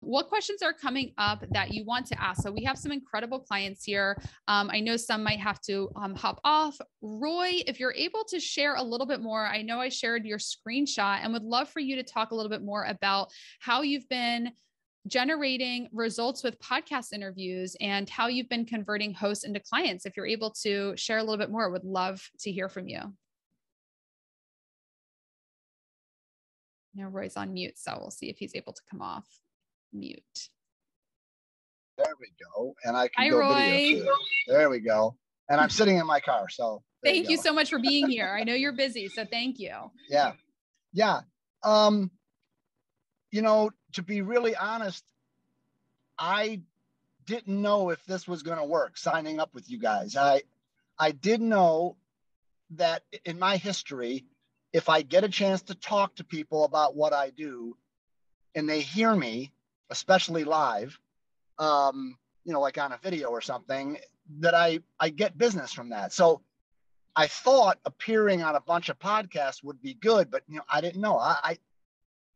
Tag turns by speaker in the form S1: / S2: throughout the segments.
S1: what questions are coming up that you want to ask? So we have some incredible clients here. I know some might have to hop off. Roy, if you're able to share a little bit more, I know I shared your screenshot and would love for you to talk a little bit more about how you've been generating results with podcast interviews and how you've been converting hosts into clients. If you're able to share a little bit more, would love to hear from you. Now Roy's on mute, so we'll see if he's able to come off mute.
S2: There we go. And I can
S1: Hi,
S2: go
S1: Roy.
S2: video too. There we go. And I'm sitting in my car, so
S1: thank you so much for being here. I know you're busy, so thank you.
S2: Yeah. You know, to be really honest, I didn't know if this was going to work, signing up with you guys. I did know that in my history, if I get a chance to talk to people about what I do and they hear me, especially live, you know, like on a video or something, that I get business from that. So I thought appearing on a bunch of podcasts would be good, but you know, I didn't know.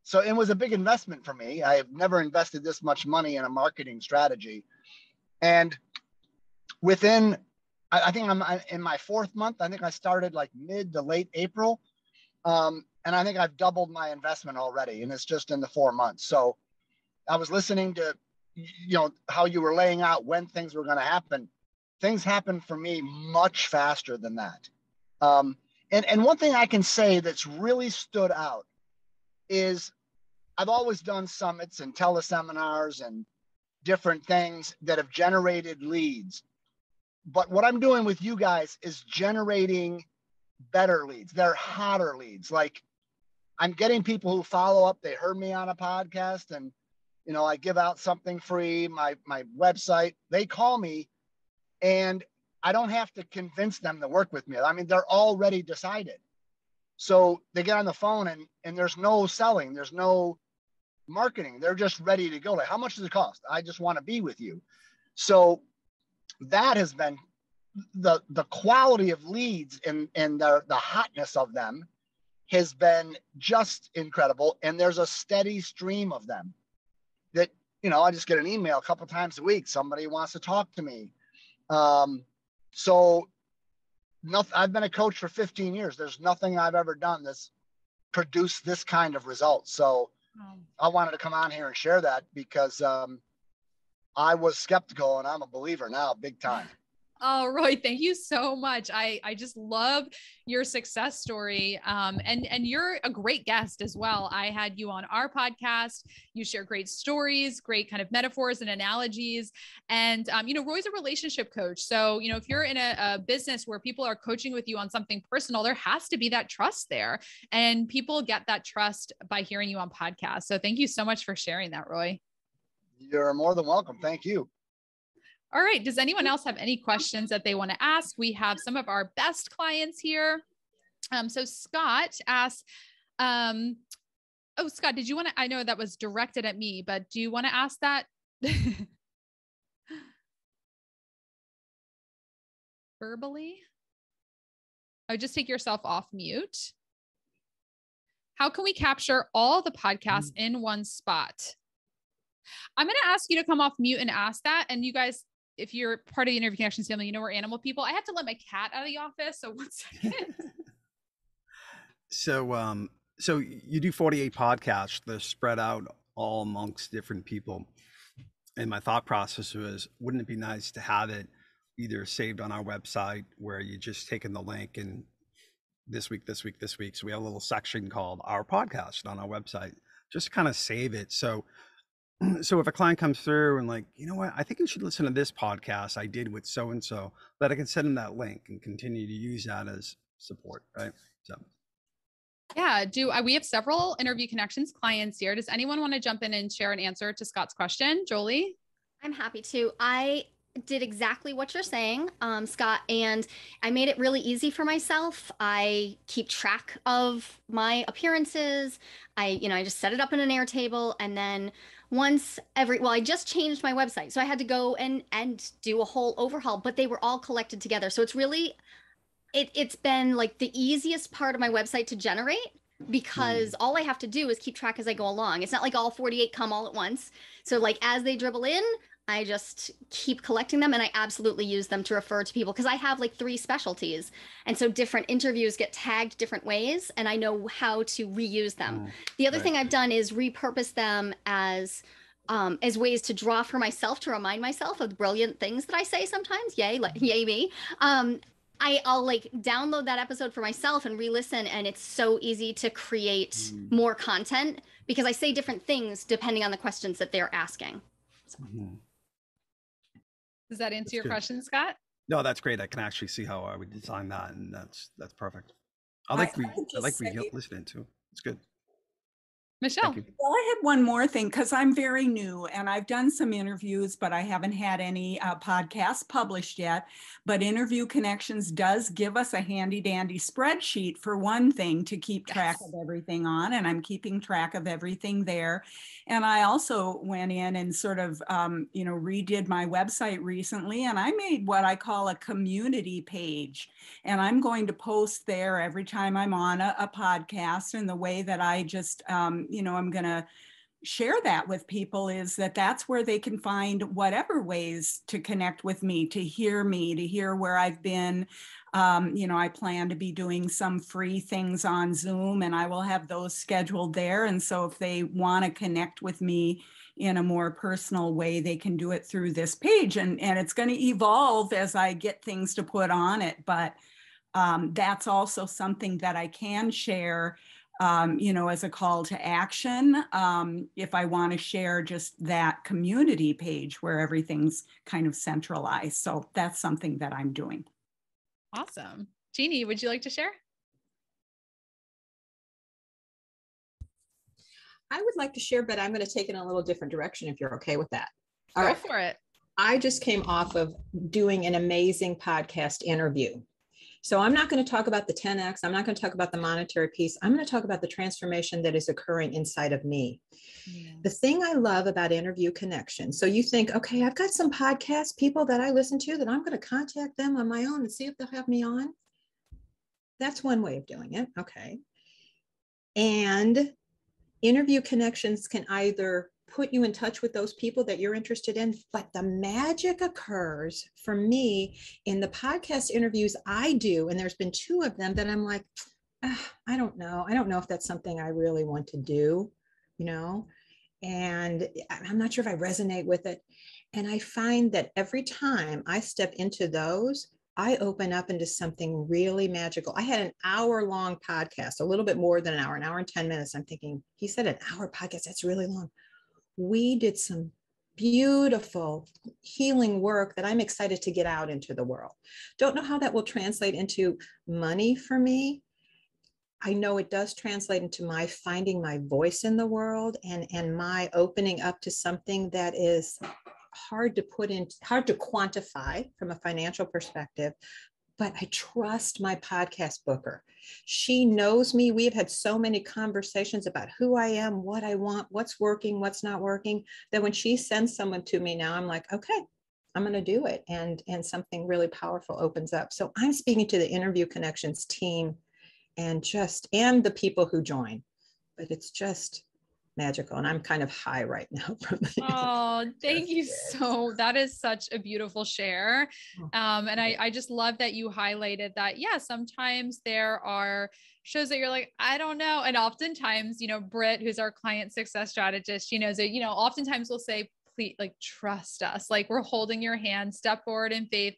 S2: So it was a big investment for me. I have never invested this much money in a marketing strategy. And within, I think I'm in my 4th month. I think I started like mid to late April. And I think I've doubled my investment already, and it's just in the 4 months. So I was listening to, you know, how you were laying out when things were going to happen. Things happened for me much faster than that. And one thing I can say that's really stood out is I've always done summits and teleseminars and different things that have generated leads. But what I'm doing with you guys is generating better leads. They're hotter leads. Like I'm getting people who follow up. They heard me on a podcast and, you know, I give out something free, my website. They call me and I don't have to convince them to work with me. I mean, they're already decided. So they get on the phone and there's no selling. There's no marketing. They're just ready to go. Like, how much does it cost? I just want to be with you. So that has been the quality of leads and the hotness of them has been just incredible. And there's a steady stream of them that, you know, I just get an email a couple times a week. Somebody wants to talk to me. So I've been a coach for 15 years. There's nothing I've ever done that's produced this kind of results. So I wanted to come on here and share that because I was skeptical and I'm a believer now, big time.
S1: Oh, Roy, thank you so much. I just love your success story. And you're a great guest as well. I had you on our podcast. You share great stories, great kind of metaphors and analogies. And, you know, Roy's a relationship coach. So, you know, if you're in a business where people are coaching with you on something personal, there has to be that trust there. And people get that trust by hearing you on podcasts. So thank you so much for sharing that, Roy.
S2: You're more than welcome. Thank you.
S1: All right. Does anyone else have any questions that they want to ask? We have some of our best clients here. So Scott asks, oh, Scott, did you want to, I know that was directed at me, but do you want to ask that? Verbally? Oh, just take yourself off mute. How can we capture all the podcasts in one spot? I'm going to ask you to come off mute and ask that. And you guys, if you're part of the Interview Connections family, you know we're animal people. I have to let my cat out of the office. So 1 second.
S3: So you do 48 podcasts. They're spread out all amongst different people. And my thought process was, wouldn't it be nice to have it either saved on our website where you just take in the link and this week. So we have a little section called Our Podcast on our website, just kind of save it. So if a client comes through and like, you know what, I think you should listen to this podcast I did with so-and-so, that I can send them that link and continue to use that as support, right? So.
S1: Yeah. We have several Interview Connections clients here. Does anyone want to jump in and share an answer to Scott's question? Jolie?
S4: I'm happy to. I did exactly what you're saying, Scott, and I made it really easy for myself. I keep track of my appearances. I just set it up in an Airtable, and then I just changed my website. So I had to go and do a whole overhaul, but they were all collected together. So it's really, it's been like the easiest part of my website to generate. because all I have to do is keep track as I go along. It's not like all 48 come all at once. So like as they dribble in, I just keep collecting them, and I absolutely use them to refer to people because I have like 3 specialties. And so different interviews get tagged different ways, and I know how to reuse them. The other thing I've done is repurpose them as ways to draw for myself, to remind myself of the brilliant things that I say sometimes. Yay, yay me. I'll like download that episode for myself and re-listen, and it's so easy to create more content because I say different things depending on the questions that they're asking. So.
S1: Does that answer your question, Scott?
S3: No, that's great. I can actually see how I would design that, and that's perfect. I like listening to. It's good.
S1: Michelle.
S5: Well, I had one more thing because I'm very new and I've done some interviews, but I haven't had any podcasts published yet. But Interview Connections does give us a handy dandy spreadsheet for one thing to keep track of everything on, and I'm keeping track of everything there. And I also went in and sort of, redid my website recently, and I made what I call a community page. And I'm going to post there every time I'm on a podcast, and the way that I just, I'm going to share that with people is that's where they can find whatever ways to connect with me, to hear where I've been. I plan to be doing some free things on Zoom, and I will have those scheduled there. And so if they want to connect with me in a more personal way, they can do it through this page. And it's going to evolve as I get things to put on it. But that's also something that I can share as a call to action, if I want to share just that community page where everything's kind of centralized. So that's something that I'm doing.
S1: Awesome. Jeannie, would you like to share?
S6: I would like to share, but I'm going to take it in a little different direction if you're okay with that.
S1: All right. Go for it.
S6: I just came off of doing an amazing podcast interview. So I'm not going to talk about the 10X. I'm not going to talk about the monetary piece. I'm going to talk about the transformation that is occurring inside of me. Yeah. The thing I love about Interview Connection. So you think, okay, I've got some podcast people that I listen to that I'm going to contact them on my own and see if they'll have me on. That's one way of doing it. Okay. And Interview Connections can either put you in touch with those people that you're interested in, but the magic occurs for me in the podcast interviews I do. And there's been 2 of them that I'm like, I don't know if that's something I really want to do, and I'm not sure if I resonate with it. And I find that every time I step into those, I open up into something really magical. I had an hour-long podcast, a little bit more than an hour and 10 minutes. I'm thinking, he said an hour podcast, that's really long. We did some beautiful healing work that I'm excited to get out into the world. Don't know how that will translate into money for me. I know it does translate into my finding my voice in the world and my opening up to something that is hard to quantify from a financial perspective. But I trust my podcast booker. She knows me. We have had so many conversations about who I am, what I want, what's working, what's not working, that when she sends someone to me now, I'm like, okay, I'm going to do it. And something really powerful opens up. So I'm speaking to the Interview Connections team and the people who join, but it's just magical. And I'm kind of high right now.
S1: Thank you. That is such a beautiful share. And I just love that you highlighted that. Yeah, sometimes there are shows that you're like, I don't know. And oftentimes, Britt, who's our client success strategist, she knows that, oftentimes we'll say, please, like, trust us, like we're holding your hand, step forward in faith.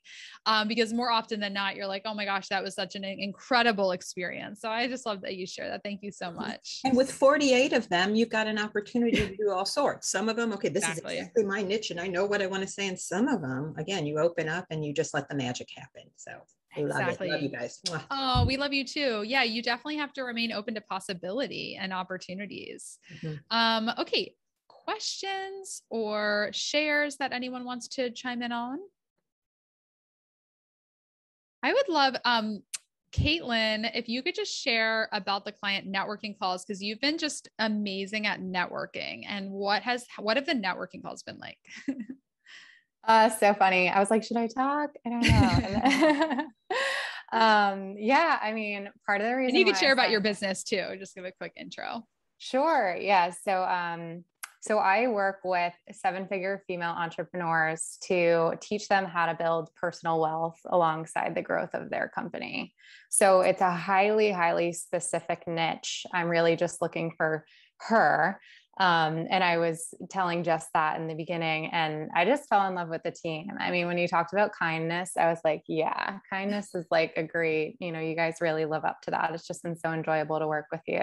S1: Because more often than not, you're like, oh my gosh, that was such an incredible experience. So I just love that you share that. Thank you so much.
S6: And with 48 of them, you've got an opportunity to do all sorts. Some of them, okay, this is exactly my niche and I know what I want to say. And some of them, again, you open up and you just let the magic happen. So I love you guys.
S1: Oh, we love you too. Yeah, you definitely have to remain open to possibility and opportunities. Okay. Questions or shares that anyone wants to chime in on? I would love, Caitlin, if you could just share about the client networking calls, because you've been just amazing at networking, and what have the networking calls been like?
S7: So funny. I was like, should I talk? I don't know. Yeah, I mean, part of the reason
S1: And you can
S7: why
S1: share
S7: I
S1: about your
S7: signed-
S1: business too. Just give a quick intro.
S7: Sure. Yeah. So I work with 7-figure female entrepreneurs to teach them how to build personal wealth alongside the growth of their company. So it's a highly, highly specific niche. I'm really just looking for her. And I was telling Jess that in the beginning, and I just fell in love with the team. I mean, when you talked about kindness, I was like, yeah, kindness is like a great, you guys really live up to that. It's just been so enjoyable to work with you.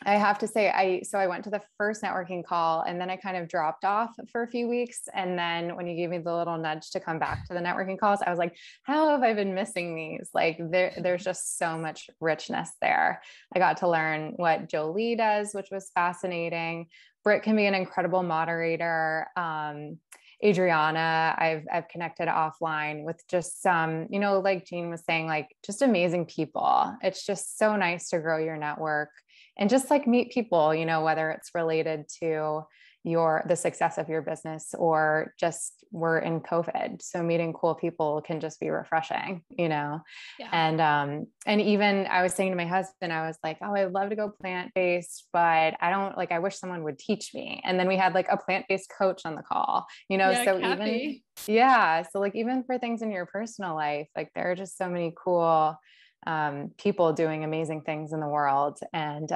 S7: I have to say, I went to the first networking call and then I kind of dropped off for a few weeks. And then when you gave me the little nudge to come back to the networking calls, I was like, how have I been missing these? Like there's just so much richness there. I got to learn what Jolie does, which was fascinating. Britt can be an incredible moderator. Adriana, I've connected offline with just some, like Jean was saying, like just amazing people. It's just so nice to grow your network and just like meet people, whether it's related to the success of your business or just we're in COVID. So meeting cool people can just be refreshing,
S1: Yeah.
S7: And even I was saying to my husband, I was like, oh, I'd love to go plant-based, but I wish someone would teach me. And then we had like a plant-based coach on the call,
S1: Yeah,
S7: so
S1: Kathy.
S7: so like even for things in your personal life, like there are just so many cool people doing amazing things in the world. And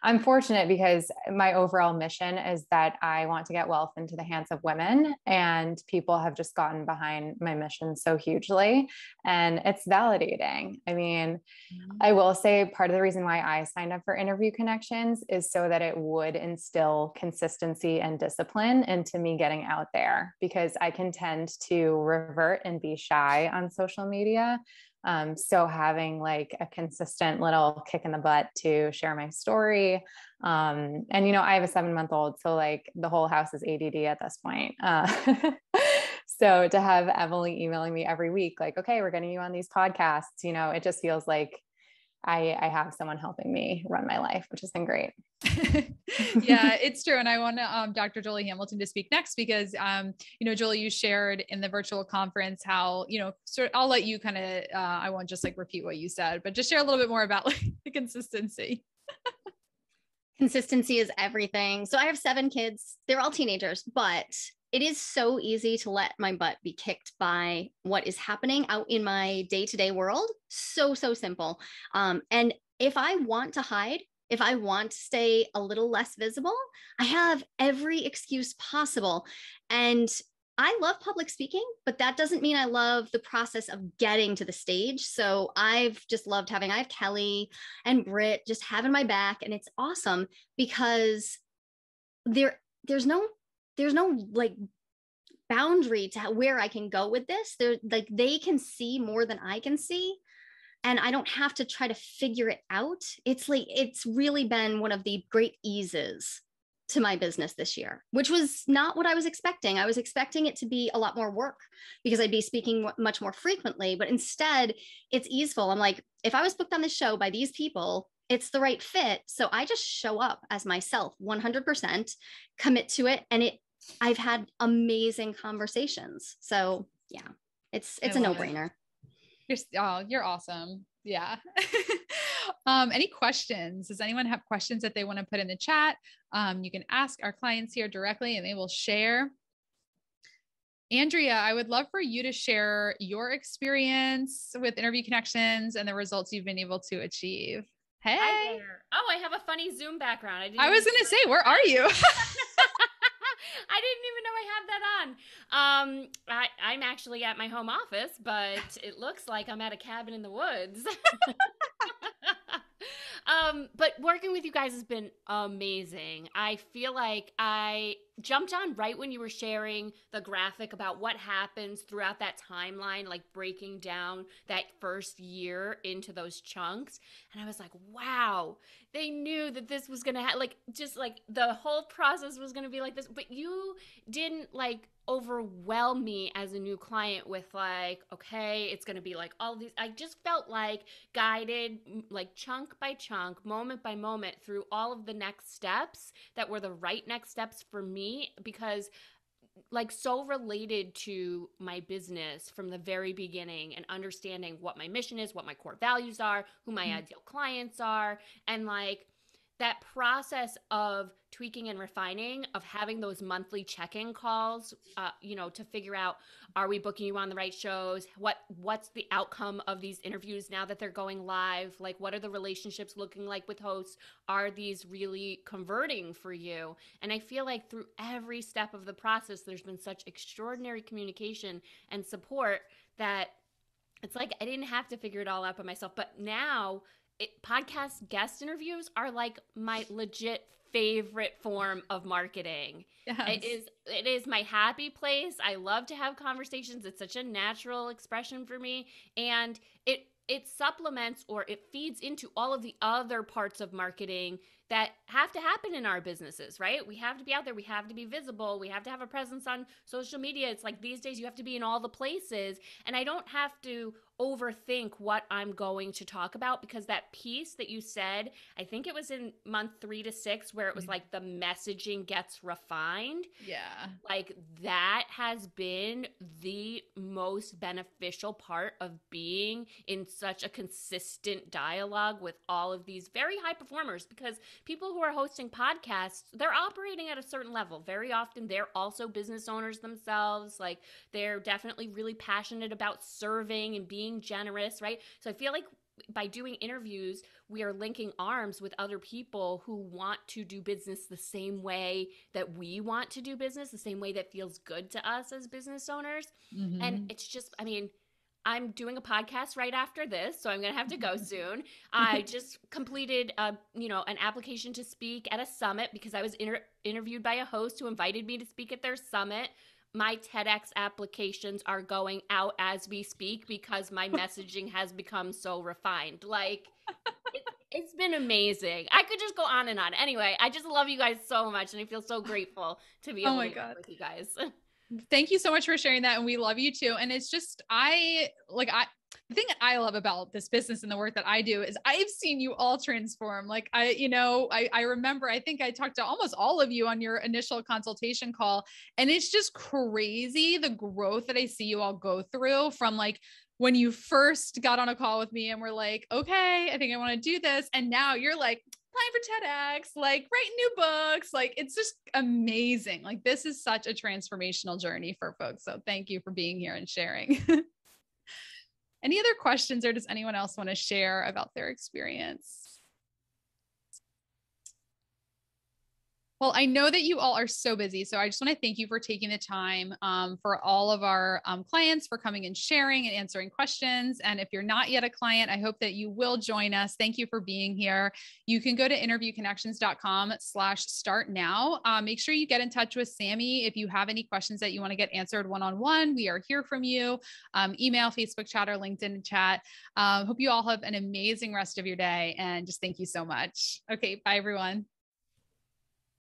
S7: I'm fortunate because my overall mission is that I want to get wealth into the hands of women, and people have just gotten behind my mission so hugely. And it's validating. I mean, I will say part of the reason why I signed up for Interview Connections is so that it would instill consistency and discipline into me getting out there, because I can tend to revert and be shy on social media. So having like a consistent little kick in the butt to share my story. And, I have a 7-month-old, so like the whole house is ADD at this point. So to have Emily emailing me every week, like, okay, we're getting you on these podcasts, it just feels like I have someone helping me run my life, which has been great.
S1: Yeah, it's true. And I want Dr. Jolie Hamilton to speak next because, Jolie, you shared in the virtual conference how, I'll let you kind of, I won't just like repeat what you said, but just share a little bit more about like the consistency.
S4: Consistency is everything. So I have 7 kids. They're all teenagers, but it is so easy to let my butt be kicked by what is happening out in my day-to-day world. So simple. And if I want to hide, if I want to stay a little less visible, I have every excuse possible. And I love public speaking, but that doesn't mean I love the process of getting to the stage. So I've just loved I have Kelly and Britt just having my back, and it's awesome because there's no like boundary to where I can go with this. They're like, they can see more than I can see, and I don't have to try to figure it out. It's like, it's really been one of the great eases to my business this year, which was not what I was expecting. I was expecting it to be a lot more work because I'd be speaking much more frequently, but instead it's easeful. I'm like, if I was booked on this show by these people, it's the right fit. So I just show up as myself 100%, commit to it. And I've had amazing conversations. So yeah, it's a no-brainer.
S1: You're awesome. Yeah. Any questions? Does anyone have questions that they want to put in the chat? You can ask our clients here directly and they will share. Andrea, I would love for you to share your experience with Interview Connections and the results you've been able to achieve. Hey.
S8: Hi there. Oh, I have a funny Zoom background.
S1: I was going to say, where are you?
S8: I didn't even know I had that on. I'm actually at my home office, but it looks like I'm at a cabin in the woods. But working with you guys has been amazing. I feel like I jumped on right when you were sharing the graphic about what happens throughout that timeline, like breaking down that first year into those chunks. And I was like, wow, they knew that this was going to just like the whole process was going to be like this. But you didn't like overwhelm me as a new client with like, okay, it's going to be like all these. I just felt like guided like chunk by chunk, moment by moment through all of the next steps that were the right next steps for me, because like so related to my business from the very beginning, and understanding what my mission is, what my core values are, who my ideal clients are, and like that process of tweaking and refining, of having those monthly check-in calls, to figure out, are we booking you on the right shows? What's the outcome of these interviews now that they're going live? Like, what are the relationships looking like with hosts? Are these really converting for you? And I feel like through every step of the process, there's been such extraordinary communication and support that it's like I didn't have to figure it all out by myself. But now podcast guest interviews are like my legit favorite form of marketing.
S1: Yes.
S8: It is my happy place. I love to have conversations. It's such a natural expression for me, and it supplements, or it feeds into all of the other parts of marketing that have to happen in our businesses, right? We have to be out there. We have to be visible. We have to have a presence on social media. It's like these days you have to be in all the places, and I don't have to overthink what I'm going to talk about, because that piece that you said, I think it was in month 3 to 6, where it was like the messaging gets refined.
S1: Yeah.
S8: Like that has been the most beneficial part of being in such a consistent dialogue with all of these very high performers, because people who are hosting podcasts, they're operating at a certain level. Very often they're also business owners themselves. Like they're definitely really passionate about serving and being generous, right? So I feel like by doing interviews, we are linking arms with other people who want to do business the same way that we want to do business, the same way that feels good to us as business owners.
S1: Mm-hmm.
S8: And it's just, I mean, I'm doing a podcast right after this, so I'm going to have to go soon. I just completed, an application to speak at a summit, because I was interviewed by a host who invited me to speak at their summit. My TEDx applications are going out as we speak, because my messaging has become so refined. Like, it's been amazing. I could just go on and on. Anyway, I just love you guys so much, and I feel so grateful to be able to work with you guys.
S1: Thank you so much for sharing that. And we love you too. And it's just, the thing that I love about this business and the work that I do is I've seen you all transform. Like I remember, I think I talked to almost all of you on your initial consultation call, and it's just crazy the growth that I see you all go through from like when you first got on a call with me and we're like, okay, I think I want to do this. And now you're like, applying for TEDx, like writing new books. Like, it's just amazing. Like, this is such a transformational journey for folks. So thank you for being here and sharing. Any other questions, or does anyone else want to share about their experience? Well, I know that you all are so busy, so I just want to thank you for taking the time for all of our clients, for coming and sharing and answering questions. And if you're not yet a client, I hope that you will join us. Thank you for being here. You can go to interviewconnections.com/start now. Make sure you get in touch with Sammy if you have any questions that you want to get answered one-on-one. We are here from you. Email, Facebook chat, or LinkedIn chat. Hope you all have an amazing rest of your day, and just thank you so much. Okay, bye everyone.